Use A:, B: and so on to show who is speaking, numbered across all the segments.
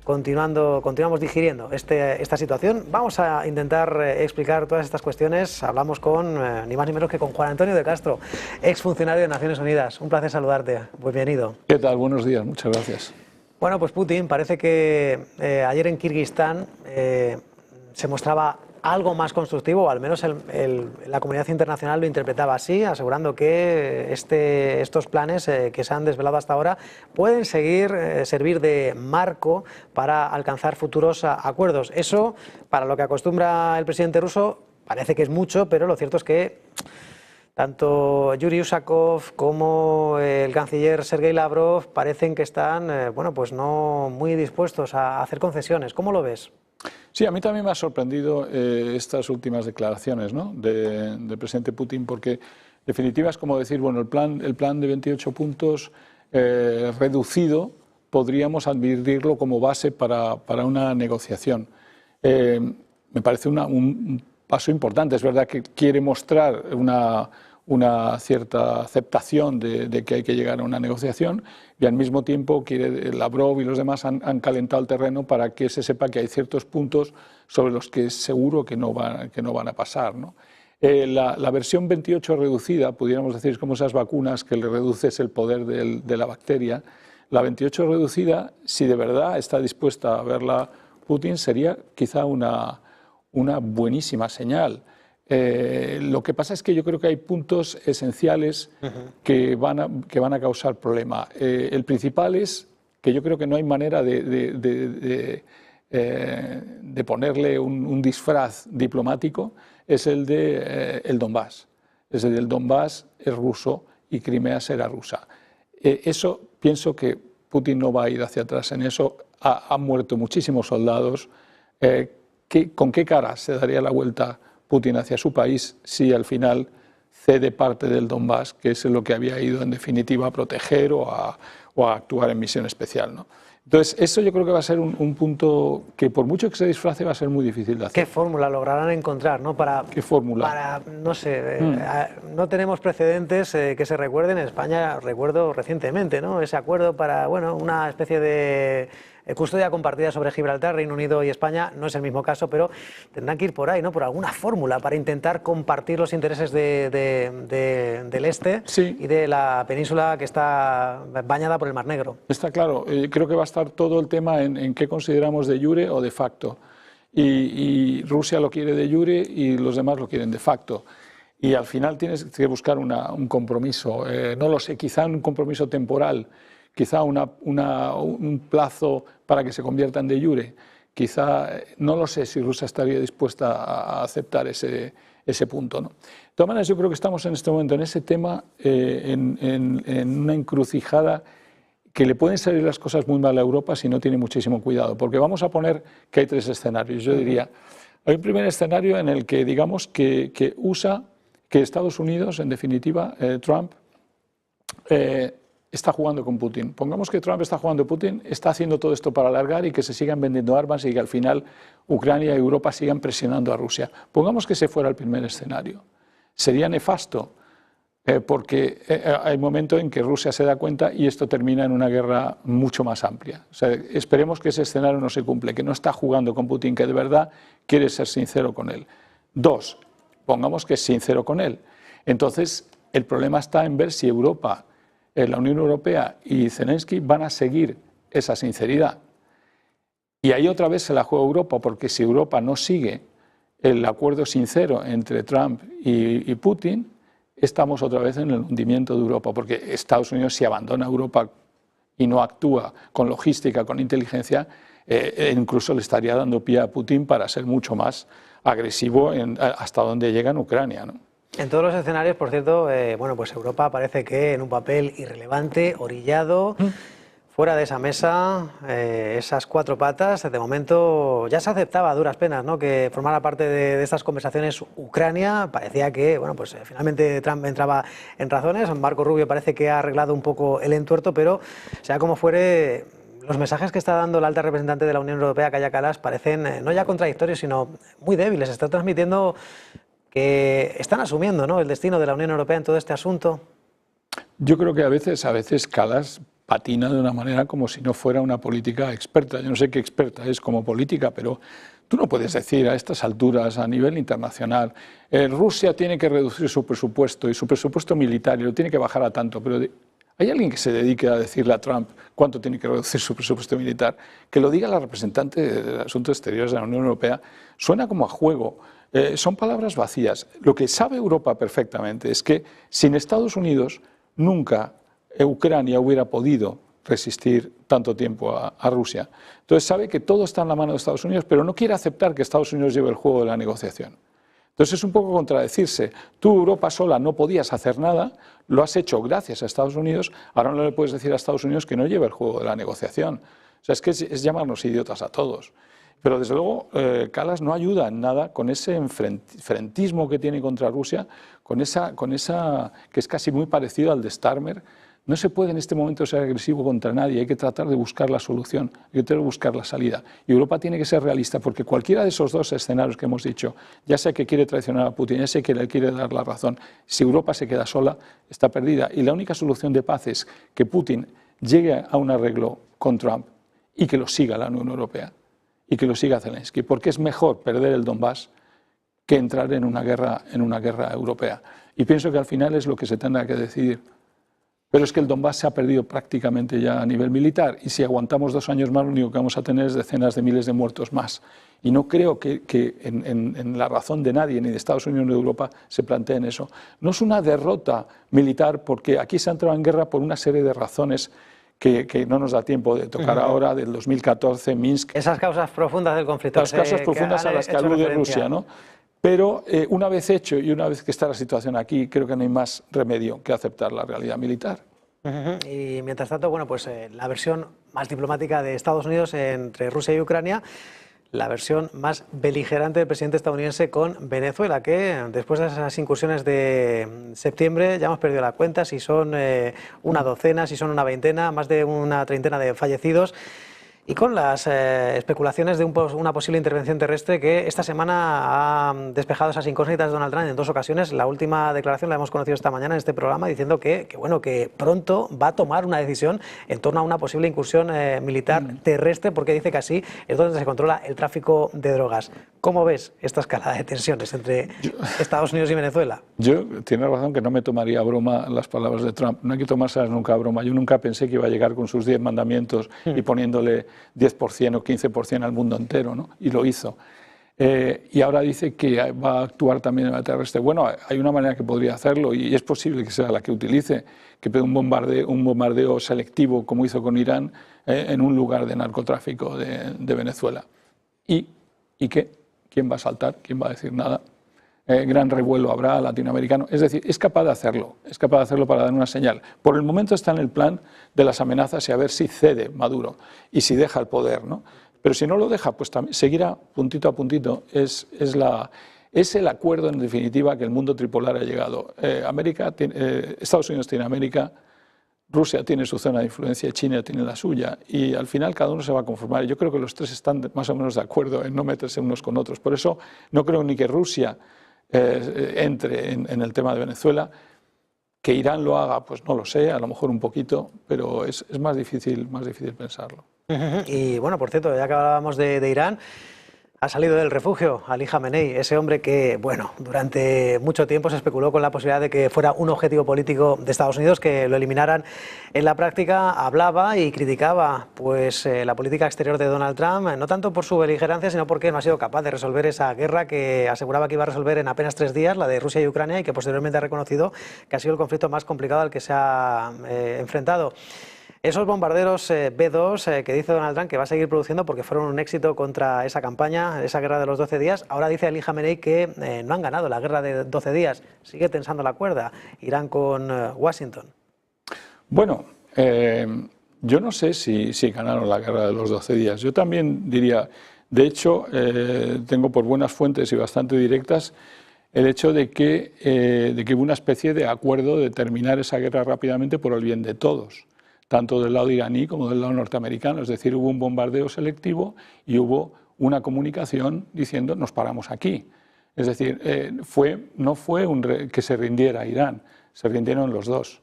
A: continuamos digiriendo esta situación. Vamos a intentar explicar todas estas cuestiones. Hablamos con ni más ni menos que con Juan Antonio de Castro, exfuncionario de Naciones Unidas. Un placer saludarte. Bienvenido.
B: ¿Qué tal? Buenos días, muchas gracias.
A: Bueno, pues Putin parece que ayer en Kirguistán se mostraba algo más constructivo, o al menos la comunidad internacional lo interpretaba así, asegurando que estos planes que se han desvelado hasta ahora pueden servir de marco para alcanzar futuros acuerdos. Eso, para lo que acostumbra el presidente ruso, parece que es mucho, pero lo cierto es que tanto Yuri Usakov como el canciller Sergei Lavrov parecen que están, bueno, pues no muy dispuestos a hacer concesiones. ¿Cómo lo ves?
B: Sí, a mí también me ha sorprendido estas últimas declaraciones, ¿no?, del presidente Putin, porque en definitiva es como decir, bueno, el plan de 28 puntos reducido podríamos admitirlo como base para una negociación. Me parece un paso importante. Es verdad que quiere mostrar una cierta aceptación de que hay que llegar a una negociación, y al mismo tiempo Lavrov y los demás han calentado el terreno para que se sepa que hay ciertos puntos sobre los que es seguro que no van a pasar, ¿no? La versión 28 reducida, pudiéramos decir, es como esas vacunas que le reduces el poder de la bacteria. La 28 reducida, si de verdad está dispuesta a verla Putin, sería quizá una buenísima señal. Lo que pasa es que yo creo que hay puntos esenciales que van a causar problema. El principal es que yo creo que no hay manera de ponerle un disfraz diplomático, es el de el Donbass. Es el Donbass es ruso y Crimea será rusa. Eso pienso que Putin no va a ir hacia atrás en eso. Han muerto muchísimos soldados. ¿Con qué cara se daría la vuelta Putin hacia su país si al final cede parte del Donbass, que es lo que había ido en definitiva a proteger o a actuar en misión especial, ¿no? Entonces, eso yo creo que va a ser un punto que, por mucho que se disfrace, va a ser muy difícil de hacer.
A: ¿Qué fórmula lograrán encontrar, ¿no?
B: ¿Qué fórmula?
A: No sé, no tenemos precedentes que se recuerden. En España recuerdo recientemente, ¿no?, ese acuerdo para, bueno, una especie de custodia compartida sobre Gibraltar, Reino Unido y España. No es el mismo caso, pero tendrán que ir por ahí, ¿no?, por alguna fórmula para intentar compartir los intereses del este, sí, y de la península que está bañada por el Mar Negro.
B: Está claro. Creo que va a estar todo el tema en qué consideramos de jure o de facto. Y Rusia lo quiere de jure y los demás lo quieren de facto. Y al final tienes que buscar un compromiso. No lo sé, quizá un compromiso temporal, quizá un plazo para que se conviertan de jure. Quizá, no lo sé si Rusia estaría dispuesta a aceptar ese punto, ¿no? De todas maneras, yo creo que estamos en este momento en ese tema, en una encrucijada que le pueden salir las cosas muy mal a Europa si no tiene muchísimo cuidado. Porque vamos a poner que hay tres escenarios. Yo diría, hay un primer escenario en el que digamos que Estados Unidos, en definitiva, Trump, está jugando con Putin. Pongamos que Trump está jugando con Putin, está haciendo todo esto para alargar y que se sigan vendiendo armas y que al final Ucrania y Europa sigan presionando a Rusia. Pongamos que ese fuera el primer escenario. Sería nefasto, porque hay un momento en que Rusia se da cuenta y esto termina en una guerra mucho más amplia. O sea, esperemos que ese escenario no se cumple, que no está jugando con Putin, que de verdad quiere ser sincero con él. Dos, pongamos que es sincero con él. Entonces, el problema está en ver si Europa, la Unión Europea y Zelensky van a seguir esa sinceridad. Y ahí otra vez se la juega Europa, porque si Europa no sigue el acuerdo sincero entre Trump y Putin, estamos otra vez en el hundimiento de Europa, porque Estados Unidos, si abandona Europa y no actúa con logística, con inteligencia, incluso le estaría dando pie a Putin para ser mucho más agresivo hasta donde llega en Ucrania, ¿no?
A: En todos los escenarios, por cierto, bueno, pues Europa parece que en un papel irrelevante, orillado, fuera de esa mesa, esas cuatro patas. De momento ya se aceptaba a duras penas, ¿no?, que formara parte de estas conversaciones Ucrania. Parecía que, bueno, pues finalmente Trump entraba en razones. Marco Rubio parece que ha arreglado un poco el entuerto, pero sea como fuere, los mensajes que está dando la alta representante de la Unión Europea, Kaja Kallas, parecen no ya contradictorios, sino muy débiles. Está transmitiendo que están asumiendo, ¿no?, el destino de la Unión Europea en todo este asunto.
B: Yo creo que a veces Kallas patina de una manera como si no fuera una política experta. Yo no sé qué experta es como política, pero tú no puedes decir a estas alturas a nivel internacional, Rusia tiene que reducir su presupuesto y su presupuesto militar y lo tiene que bajar a tanto, pero ¿hay alguien que se dedique a decirle a Trump cuánto tiene que reducir su presupuesto militar? Que lo diga la representante de Asuntos Exteriores de la Unión Europea suena como a juego. Son palabras vacías. Lo que sabe Europa perfectamente es que sin Estados Unidos nunca Ucrania hubiera podido resistir tanto tiempo a Rusia. Entonces sabe que todo está en la mano de Estados Unidos, pero no quiere aceptar que Estados Unidos lleve el juego de la negociación. Entonces es un poco contradecirse. Tú, Europa sola, no podías hacer nada, lo has hecho gracias a Estados Unidos, ahora no le puedes decir a Estados Unidos que no lleve el juego de la negociación. O sea, es que es llamarnos idiotas a todos. Pero desde luego Kallas no ayuda en nada con ese enfrentismo que tiene contra Rusia, con esa que es casi muy parecido al de Starmer. No se puede en este momento ser agresivo contra nadie, hay que tratar de buscar la solución, hay que tratar de buscar la salida. Y Europa tiene que ser realista, porque cualquiera de esos dos escenarios que hemos dicho, ya sea que quiere traicionar a Putin, ya sea que le quiere dar la razón, si Europa se queda sola, está perdida. Y la única solución de paz es que Putin llegue a un arreglo con Trump y que lo siga la Unión Europea y que lo siga Zelensky, porque es mejor perder el Donbass que entrar en una guerra europea. Y pienso que al final es lo que se tendrá que decidir. Pero es que el Donbass se ha perdido prácticamente ya a nivel militar y si aguantamos 2 años más lo único que vamos a tener es decenas de miles de muertos más. Y no creo que en la razón de nadie, ni de Estados Unidos ni de Europa, se planteen eso. No es una derrota militar porque aquí se ha entrado en guerra por una serie de razones que no nos da tiempo de tocar ahora, del 2014, Minsk.
A: Esas causas profundas del conflicto.
B: Las causas profundas a las que alude Rusia, ¿no? Pero una vez hecho y una vez que está la situación aquí, creo que no hay más remedio que aceptar la realidad militar.
A: Y mientras tanto, bueno, pues la versión más diplomática de Estados Unidos entre Rusia y Ucrania, la versión más beligerante del presidente estadounidense con Venezuela, que después de esas incursiones de septiembre ya hemos perdido la cuenta, si son una docena, si son una veintena, más de una treintena de fallecidos. Y con las especulaciones de una posible intervención terrestre que esta semana ha despejado esas incógnitas Donald Trump en 2 ocasiones. La última declaración la hemos conocido esta mañana en este programa diciendo que pronto va a tomar una decisión en torno a una posible incursión militar terrestre porque dice que así es donde se controla el tráfico de drogas. ¿Cómo ves esta escalada de tensiones entre Estados Unidos y Venezuela?
B: Tiene razón que no me tomaría a broma las palabras de Trump. No hay que tomárselas nunca a broma. Yo nunca pensé que iba a llegar con sus 10 mandamientos y poniéndole 10% o 15% al mundo entero, ¿no? Y lo hizo. Y ahora dice que va a actuar también en la terrestre. Bueno, hay una manera que podría hacerlo y es posible que sea la que utilice, que pegue un bombardeo selectivo como hizo con Irán en un lugar de narcotráfico de Venezuela. ¿Y qué? ¿Quién va a saltar? ¿Quién va a decir nada? Gran revuelo habrá latinoamericano. Es decir, es capaz de hacerlo para dar una señal. Por el momento está en el plan de las amenazas y a ver si cede Maduro y si deja el poder, ¿no? Pero si no lo deja, pues también seguirá puntito a puntito. Es el acuerdo, en definitiva, que el mundo tripolar ha llegado. Estados Unidos tiene América, Rusia tiene su zona de influencia y China tiene la suya. Y al final cada uno se va a conformar. Yo creo que los tres están más o menos de acuerdo en no meterse unos con otros. Por eso no creo ni que Rusia entre en el tema de Venezuela. Que Irán lo haga, pues no lo sé, a lo mejor un poquito, pero es más difícil pensarlo.
A: Y bueno, por cierto, ya que hablábamos de Irán, ha salido del refugio Ali Khamenei, ese hombre que, bueno, durante mucho tiempo se especuló con la posibilidad de que fuera un objetivo político de Estados Unidos, que lo eliminaran. En la práctica hablaba y criticaba pues la política exterior de Donald Trump, no tanto por su beligerancia, sino porque no ha sido capaz de resolver esa guerra que aseguraba que iba a resolver en apenas 3 días, la de Rusia y Ucrania, y que posteriormente ha reconocido que ha sido el conflicto más complicado al que se ha enfrentado. Esos bombarderos B-2 que dice Donald Trump que va a seguir produciendo porque fueron un éxito contra esa campaña, esa guerra de los 12 días, ahora dice Ali Khamenei que no han ganado la guerra de 12 días, sigue tensando la cuerda, Irán con Washington.
B: Bueno, yo no sé si ganaron la guerra de los 12 días, yo también diría, de hecho, tengo por buenas fuentes y bastante directas el hecho de que hubo una especie de acuerdo de terminar esa guerra rápidamente por el bien de todos, tanto del lado iraní como del lado norteamericano. Es decir, hubo un bombardeo selectivo y hubo una comunicación diciendo nos paramos aquí. Es decir, no fue que se rindiera Irán, se rindieron los dos.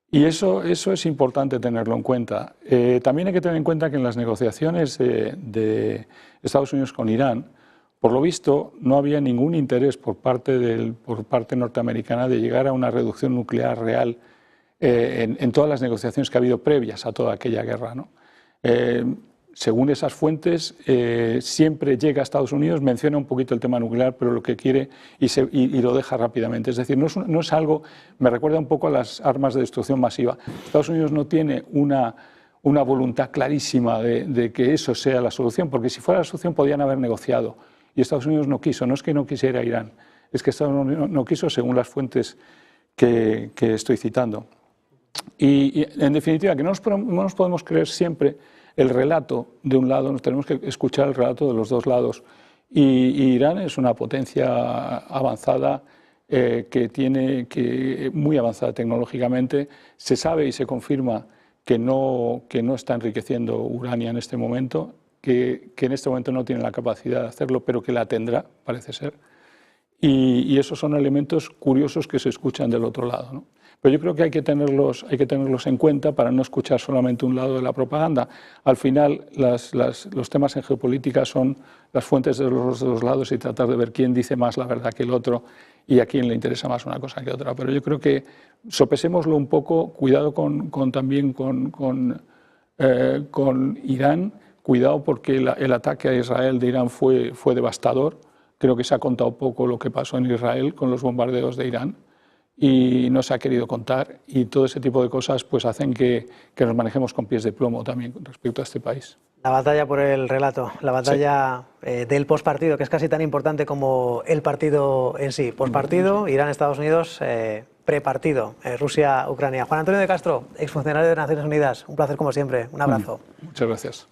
B: Y eso es importante tenerlo en cuenta. También hay que tener en cuenta que en las negociaciones de Estados Unidos con Irán, por lo visto, no había ningún interés por parte norteamericana de llegar a una reducción nuclear real en todas las negociaciones que ha habido previas a toda aquella guerra, ¿no? Según esas fuentes, siempre llega a Estados Unidos, menciona un poquito el tema nuclear, pero lo que quiere y lo deja rápidamente. Es decir, no es algo, me recuerda un poco a las armas de destrucción masiva. Estados Unidos no tiene una voluntad clarísima de que eso sea la solución, porque si fuera la solución podían haber negociado. Y Estados Unidos no quiso, no es que no quisiera Irán, es que Estados Unidos no quiso según las fuentes que estoy citando. Y en definitiva, que no nos podemos creer siempre el relato de un lado, nos tenemos que escuchar el relato de los dos lados. Y Irán es una potencia avanzada, muy avanzada tecnológicamente. Se sabe y se confirma que no está enriqueciendo uranio en este momento, que en este momento no tiene la capacidad de hacerlo, pero que la tendrá, parece ser. Y esos son elementos curiosos que se escuchan del otro lado, ¿no? Pero yo creo que hay que tenerlos en cuenta para no escuchar solamente un lado de la propaganda. Al final, los temas en geopolítica son las fuentes de los dos lados y tratar de ver quién dice más la verdad que el otro y a quién le interesa más una cosa que otra. Pero yo creo que sopesémoslo un poco, cuidado también con Irán, cuidado porque el ataque a Israel de Irán fue devastador. Creo que se ha contado poco lo que pasó en Israel con los bombardeos de Irán y no se ha querido contar, y todo ese tipo de cosas pues hacen que nos manejemos con pies de plomo también respecto a este país.
A: La batalla por el relato, la batalla del postpartido, que es casi tan importante como el partido en sí. Postpartido, Irán-Estados Unidos, prepartido, Rusia-Ucrania. Juan Antonio de Castro, exfuncionario de Naciones Unidas, un placer como siempre, un abrazo.
B: Muchas gracias.